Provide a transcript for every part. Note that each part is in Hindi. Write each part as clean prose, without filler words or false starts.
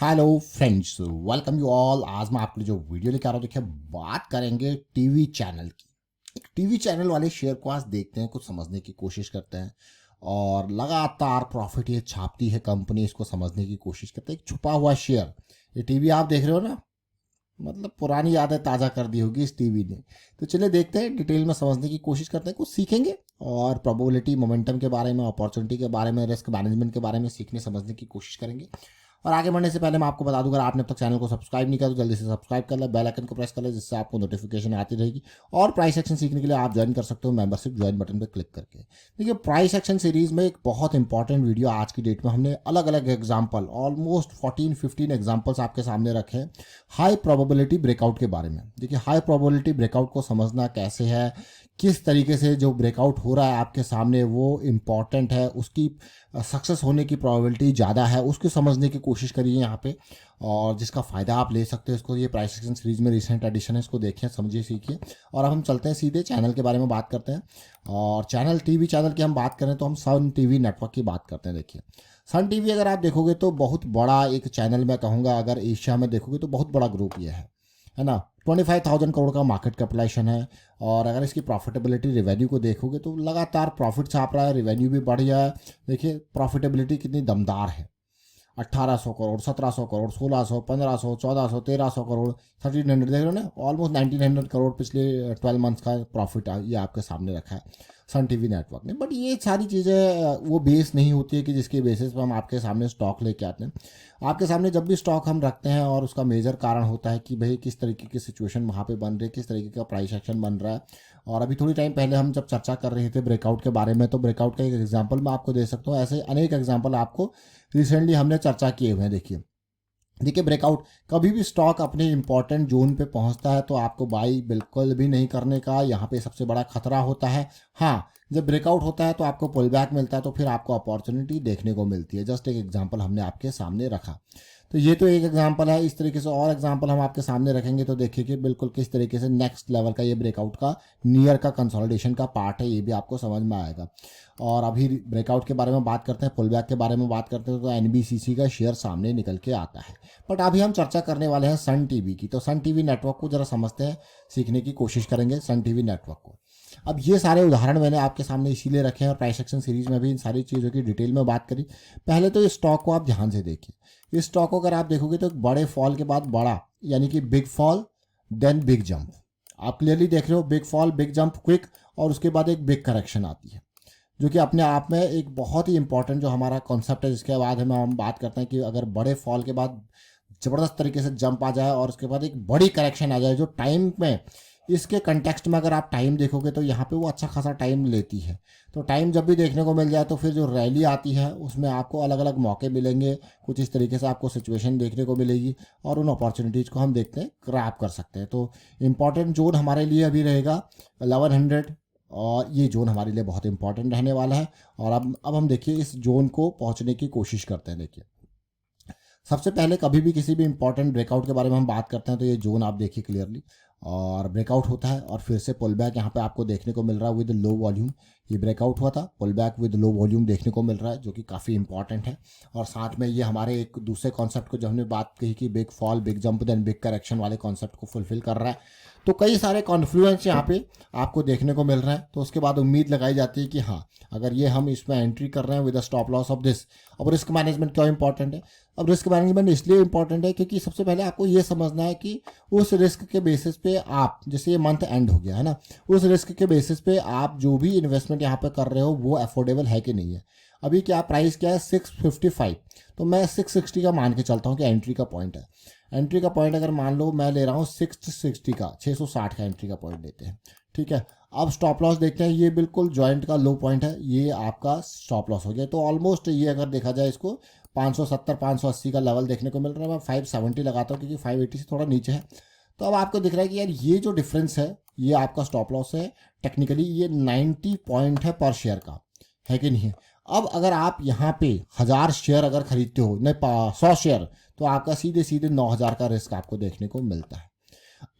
Hello friends, welcome you all. आज मैं आपके लिए जो वीडियो लेकर आ रहा हूँ, देखिए बात करेंगे टीवी चैनल की। एक टीवी चैनल वाले शेयर को आज देखते हैं, कुछ समझने की कोशिश करते हैं और लगातार प्रॉफिट ये छापती है कंपनी, इसको समझने की कोशिश करते हैं। एक छुपा हुआ शेयर, ये टीवी आप देख रहे हो ना, मतलब पुरानी यादें ताज़ा कर दी होगी इस टीवी ने। तो चलिए देखते हैं, डिटेल में समझने की कोशिश करते हैं, कुछ सीखेंगे और प्रोबेबिलिटी मोमेंटम के बारे में, अपॉर्चुनिटी के बारे में, रिस्क मैनेजमेंट के बारे में सीखने समझने की कोशिश करेंगे। और आगे बढ़ने से पहले मैं आपको बता दूं, अगर आपने अब तक चैनल को सब्सक्राइब नहीं किया तो जल्दी से सब्सक्राइब कर ले, बेल आइकन को प्रेस कर ले, जिससे आपको नोटिफिकेशन आती रहेगी। और प्राइस एक्शन सीखने के लिए आप ज्वाइन कर सकते हो मेंबरशिप ज्वाइन बटन पर क्लिक करके। देखिए प्राइस एक्शन सीरीज में एक बहुत इंपॉर्टेंट वीडियो आज की डेट में हमने अलग अलग एग्जाम्पल, ऑलमोस्ट 14-15 एग्जाम्पल्स आपके सामने रखे हैं हाई प्रोबेबिलिटी ब्रेकआउट के बारे में। देखिए हाई प्रोबेबिलिटी ब्रेकआउट को समझना कैसे है, किस तरीके से जो ब्रेकआउट हो रहा है आपके सामने वो इम्पॉर्टेंट है, उसकी सक्सेस होने की प्रोबेबिलिटी ज़्यादा है, उसको समझने की कोशिश करिए यहाँ पे, और जिसका फ़ायदा आप ले सकते हो। इसको ये प्राइस एक्शन सीरीज में रिसेंट एडिशन है, इसको देखिए, समझिए, सीखिए। और अब हम चलते हैं सीधे चैनल के बारे में बात करते हैं। और चैनल टीवी चैनल की हम बात करें तो हम सन टीवी नेटवर्क की बात करते हैं। देखिए सन टीवी अगर आप देखोगे तो बहुत बड़ा एक चैनल, मैं कहूँगा अगर एशिया में देखोगे तो बहुत बड़ा ग्रुप ये है ना। 25,000 करोड़ का मार्केट कैपिटलाइजेशन है। और अगर इसकी प्रॉफिटेबिलिटी रेवेन्यू को देखोगे तो लगातार प्रॉफिट छाप रहा है, रेवेन्यू भी बढ़िया है। देखिए प्रॉफिटेबिलिटी कितनी दमदार है, 1800 करोड़, 1700 करोड़, 1600, 1500, 1400, 1300 करोड़, 1300, देख रहे हो ना, ऑलमोस्ट 1900 करोड़ पिछले 12 मंथ्स का प्रॉफिट ये आपके सामने रखा है सन टीवी नेटवर्क ने। बट ये सारी चीज़ें वो बेस नहीं होती है कि जिसके बेसिस पर हम आपके सामने स्टॉक लेके आते हैं। आपके सामने जब भी स्टॉक हम रखते हैं और उसका मेजर कारण होता है कि भाई किस तरीके की सिचुएशन वहाँ पे बन रही है, किस तरीके का प्राइस एक्शन बन रहा है। और अभी थोड़ी टाइम पहले हम जब चर्चा कर रहे थे ब्रेकआउट के बारे में, तो ब्रेकआउट का एक एग्जाम्पल मैं आपको दे सकता हूँ। ऐसे अनेक एग्जाम्पल आपको रिसेंटली हमने चर्चा किए हुए हैं। देखिए ब्रेकआउट, कभी भी स्टॉक अपने इंपॉर्टेंट जोन पे पहुंचता है तो आपको बाई बिल्कुल भी नहीं करने का, यहाँ पे सबसे बड़ा खतरा होता है। हाँ, जब ब्रेकआउट होता है तो आपको पुल बैक मिलता है, तो फिर आपको अपॉर्चुनिटी देखने को मिलती है। जस्ट एक एग्जांपल हमने आपके सामने रखा, तो ये तो एक एग्जांपल है। इस तरीके से और एग्जांपल हम आपके सामने रखेंगे तो देखिए कि बिल्कुल किस तरीके से नेक्स्ट लेवल का ये ब्रेकआउट का नियर का कंसोलिडेशन का पार्ट है, ये भी आपको समझ में आएगा। और अभी ब्रेकआउट के बारे में बात करते हैं, पुल बैक के बारे में बात करते हैं, तो एनबीसीसी का शेयर सामने निकल के आता है। बट अभी हम चर्चा करने वाले हैं सन टीवी की। तो सन टीवी नेटवर्क को जरा समझते हैं, सीखने की कोशिश करेंगे सन टीवी नेटवर्क को। अब ये सारे उदाहरण मैंने आपके सामने इसीलिए रखे हैं, प्राइस एक्शन सीरीज में भी इन सारी चीज़ों की डिटेल में बात करी। पहले तो इस स्टॉक को आप ध्यान से देखिए। इस स्टॉक को अगर आप देखोगे तो एक बड़े फॉल के बाद बड़ा, यानी कि big fall then big jump, आप क्लियरली देख रहे हो, big fall big jump quick, और उसके बाद एक बिग करेक्शन आती है, जो कि अपने आप में एक बहुत ही इंपॉर्टेंट जो हमारा कॉन्सेप्ट है। जिसके बाद हम बात करते हैं कि अगर बड़े फॉल के बाद ज़बरदस्त तरीके से जंप आ जाए और उसके बाद एक बड़ी करेक्शन आ जाए, जो टाइम में, इसके कंटेक्स्ट में अगर आप टाइम देखोगे तो यहाँ पे वो अच्छा खासा टाइम लेती है। तो टाइम जब भी देखने को मिल जाए तो फिर जो रैली आती है उसमें आपको अलग अलग मौके मिलेंगे, कुछ इस तरीके से आपको सिचुएशन देखने को मिलेगी और उन अपॉर्चुनिटीज़ को हम देखते हैं, ग्रैब कर सकते हैं। तो इंपॉर्टेंट जोन हमारे लिए अभी रहेगा 1100, और ये जोन हमारे लिए बहुत इंपॉर्टेंट रहने वाला है। और अब हम देखिए इस जोन को पहुंचने की कोशिश करते हैं। देखिए सबसे पहले कभी भी किसी भी इंपॉर्टेंट ब्रेकआउट के बारे में हम बात करते हैं तो ये जोन आप देखिए क्लियरली, और ब्रेकआउट होता है और फिर से पुल बैक यहाँ पे आपको देखने को मिल रहा है विद लो वॉल्यूम। ये ब्रेकआउट हुआ था, pull back with low volume देखने को मिल रहा है, जो कि काफ़ी इंपॉर्टेंट है। और साथ में ये हमारे एक दूसरे कॉन्सेप्ट को जो हमने बात कही कि big fall big jump then big correction वाले कॉन्सेप्ट को फुलफिल कर रहा है। तो कई सारे कॉन्फ्लुएंस यहाँ पे आपको देखने को मिल रहा है। तो उसके बाद उम्मीद लगाई जाती है कि हाँ, अगर ये हम इसमें एंट्री कर रहे हैं with a stop loss of this. अब रिस्क मैनेजमेंट क्यों इंपॉर्टेंट है? अब रिस्क मैनेजमेंट इसलिए इंपॉर्टेंट है क्योंकि सबसे पहले आपको ये समझना है कि उस रिस्क के बेसिस पे आप, जैसे ये मंथ एंड हो गया है ना, उस रिस्क के बेसिस पे आप जो भी इन्वेस्टमेंट यहाँ पे कर रहे हो वो अफोर्डेबल है कि नहीं है। अभी क्या प्राइस क्या है, 655, तो मैं 660 का मान के चलता हूँ कि एंट्री का पॉइंट है। एंट्री का पॉइंट अगर मान लो मैं ले रहा हूँ 660 का, 660 का एंट्री का पॉइंट लेते हैं, ठीक है। अब स्टॉप लॉस देखते हैं, ये बिल्कुल जॉइंट का लो पॉइंट है, ये आपका स्टॉप लॉस हो गया। तो ऑलमोस्ट ये अगर देखा जाए इसको 570 580 का लेवल देखने को मिल रहा है। मैं 570 लगाता हूँ क्योंकि 580 से थोड़ा नीचे है। तो अब आपको दिख रहा है कि यार ये जो डिफरेंस है ये आपका स्टॉप लॉस है। टेक्निकली ये 90 पॉइंट है पर शेयर का, है कि नहीं है। अब अगर आप यहाँ पे 1000 शेयर अगर खरीदते हो, नहीं 100 शेयर, तो आपका सीधे सीधे 9000 का रिस्क आपको देखने को मिलता है।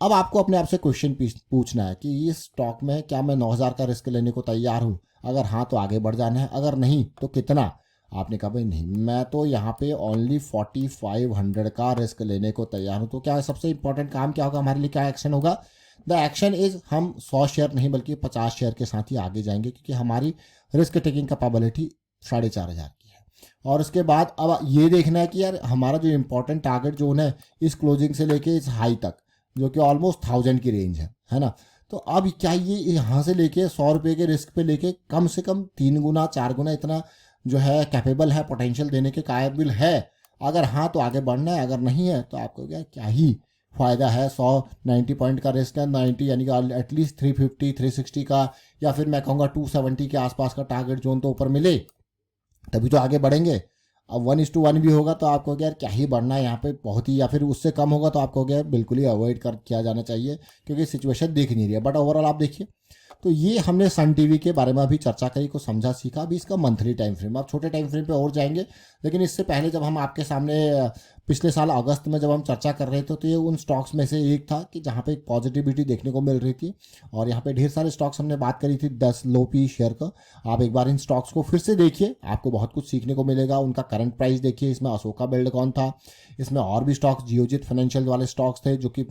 अब आपको अपने आप से क्वेश्चन पूछना है कि इस स्टॉक में क्या मैं 9000 का रिस्क लेने को तैयार हूँ? अगर हाँ तो आगे बढ़ जाना है, अगर नहीं तो कितना। आपने कहा भाई नहीं, मैं तो यहाँ पे ओनली 4500 का रिस्क लेने को तैयार हूँ। तो क्या सबसे इंपॉर्टेंट काम क्या होगा हमारे लिए, क्या एक्शन होगा? द एक्शन इज हम 100 शेयर नहीं बल्कि 50 शेयर के साथ ही आगे जाएंगे, क्योंकि हमारी रिस्क टेकिंग कैपेबिलिटी 4500 की है। और उसके बाद अब ये देखना है कि यार हमारा जो इंपॉर्टेंट टारगेट जोन है इस क्लोजिंग से लेके इस हाई तक, जो कि ऑलमोस्ट 1000 की रेंज है ना। तो अब क्या ये यहाँ से लेके 100 रुपये के रिस्क पे लेके कम से कम 3 गुना 4 गुना इतना जो है कैपेबल है, पोटेंशियल देने के काबिल है? अगर हाँ तो आगे बढ़ना है, अगर नहीं है तो आपको क्या ही फायदा है। 190 पॉइंट का रिस्क है, 90 यानी कि एटलीस्ट 350 360 का, या फिर मैं कहूँगा 270 के आसपास का टारगेट जोन तो ऊपर मिले, तभी तो आगे बढ़ेंगे। अब 1:1 भी होगा तो आपको क्या यार क्या ही बढ़ना है यहाँ पे बहुत ही, या फिर उससे कम होगा तो आपको क्या बिल्कुल ही अवॉइड कर किया जाना चाहिए, क्योंकि सिचुएशन दिख नहीं रही है। बट ओवरऑल आप देखिए, तो ये हमने सन टीवी के बारे में अभी चर्चा करी, को समझा सीखा। अभी इसका मंथली टाइम फ्रेम, आप छोटे टाइम फ्रेम पे और जाएंगे, लेकिन इससे पहले जब हम आपके सामने पिछले साल अगस्त में जब हम चर्चा कर रहे थे, तो ये उन स्टॉक्स में से एक था कि जहाँ पे एक पॉजिटिविटी देखने को मिल रही थी। और यहाँ पे ढेर सारे स्टॉक्स हमने बात करी थी 10 लो पी शेयर का। आप एक बार इन स्टॉक्स को फिर से देखिए, आपको बहुत कुछ सीखने को मिलेगा। उनका करंट प्राइस देखिए, इसमें अशोका बिल्डकॉन था, इसमें और भी स्टॉक्स जियोजित फाइनेंशियल वाले स्टॉक्स थे जो कि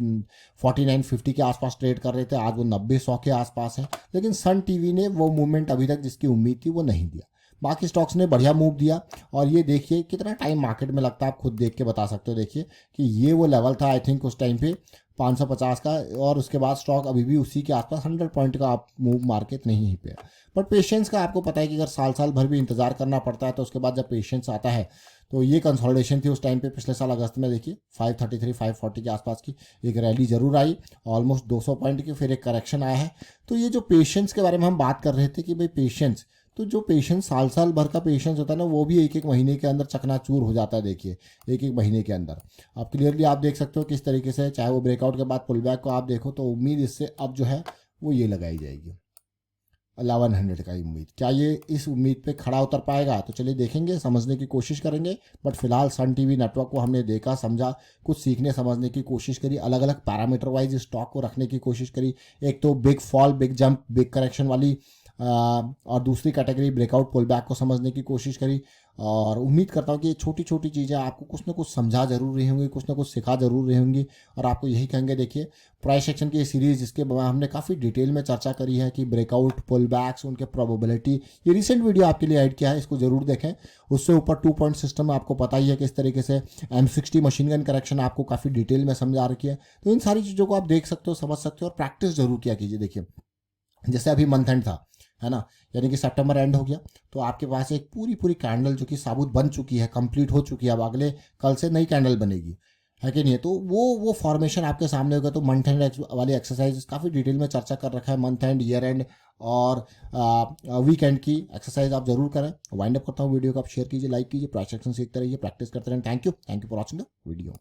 4950 के आसपास ट्रेड कर रहे थे, आज वो 90-100 के आसपास है। लेकिन सन टीवी ने वो मूवमेंट अभी तक जिसकी उम्मीद थी वो नहीं दिया। बाकी स्टॉक्स ने बढ़िया मूव दिया। और ये देखिए कितना टाइम मार्केट में लगता है, आप खुद देख के बता सकते हो। देखिए कि ये वो लेवल था आई थिंक उस टाइम पे 550 का, और उसके बाद स्टॉक अभी भी उसी के आसपास 100 पॉइंट का आप मूव मार्केट नहीं पे। बट पेशेंस का आपको पता है कि अगर साल साल भर भी इंतजार करना पड़ता है, तो उसके बाद जब पेशेंस आता है, तो ये कंसोलिडेशन थी उस टाइम पे पिछले साल अगस्त में। देखिए 533 540 के आसपास की एक रैली जरूर आई, ऑलमोस्ट 200 पॉइंट की, फिर एक करेक्शन आया है। तो ये जो पेशेंस के बारे में हम बात कर रहे थे कि भाई पेशेंस, तो जो पेशेंस साल भर का पेशेंस होता है ना, वो भी एक एक महीने के अंदर चकनाचूर हो जाता है। देखिए एक एक महीने के अंदर आप क्लियरली आप देख सकते हो किस तरीके से, चाहे वो ब्रेकआउट के बाद पुल बैक को आप देखो, तो उम्मीद इससे अब जो है वो ये लगाई जाएगी 1100 का उम्मीद। क्या ये इस उम्मीद पे खड़ा उतर पाएगा? तो चलिए देखेंगे, समझने की कोशिश करेंगे। बट फिलहाल सन टीवी नेटवर्क को हमने देखा, समझा, कुछ सीखने समझने की कोशिश करी, अलग अलग पैरामीटर वाइज स्टॉक को रखने की कोशिश करी। एक तो big fall, big jump, big correction वाली, और दूसरी कैटेगरी ब्रेकआउट पुल बैक को समझने की कोशिश करी। और उम्मीद करता हूँ कि ये छोटी छोटी चीज़ें आपको कुछ ना कुछ समझा जरूर रही होंगी, कुछ ना कुछ सिखा जरूर रही होंगी। और आपको यही कहेंगे, देखिए प्राइस एक्शन की सीरीज जिसके बारे में हमने काफ़ी डिटेल में चर्चा करी है कि ब्रेकआउट पुल बैक्स, उनके प्रोबेबिलिटी, ये रिसेंट वीडियो आपके लिए ऐड किया है, इसको जरूर देखें। उससे ऊपर 2 पॉइंट सिस्टम आपको पता ही है किस तरीके से, M60 मशीन गन करेक्शन आपको काफ़ी डिटेल में समझा रखी है। तो इन सारी चीज़ों को आप देख सकते हो, समझ सकते हो, और प्रैक्टिस जरूर किया कीजिए। देखिए जैसे अभी मंथ एंड था, है ना, यानी कि सितंबर एंड हो गया, तो आपके पास एक पूरी पूरी कैंडल जो कि साबुत बन चुकी है, कंप्लीट हो चुकी है, अब अगले कल से नई कैंडल बनेगी, है कि नहीं है? तो वो फॉर्मेशन आपके सामने होगा। तो मंथ एंड वाली एक्सरसाइज काफ़ी डिटेल में चर्चा कर रखा है, मंथ एंड, ईयर एंड और वीकेंड की एक्सरसाइज आप जरूर करें। वाइंड अप करता हूँ वीडियो को, आप शेयर कीजिए, लाइक कीजिए, प्राइस एक्शन सीखते रहिए, प्रैक्टिस करते रहें। Thank you for watching the video.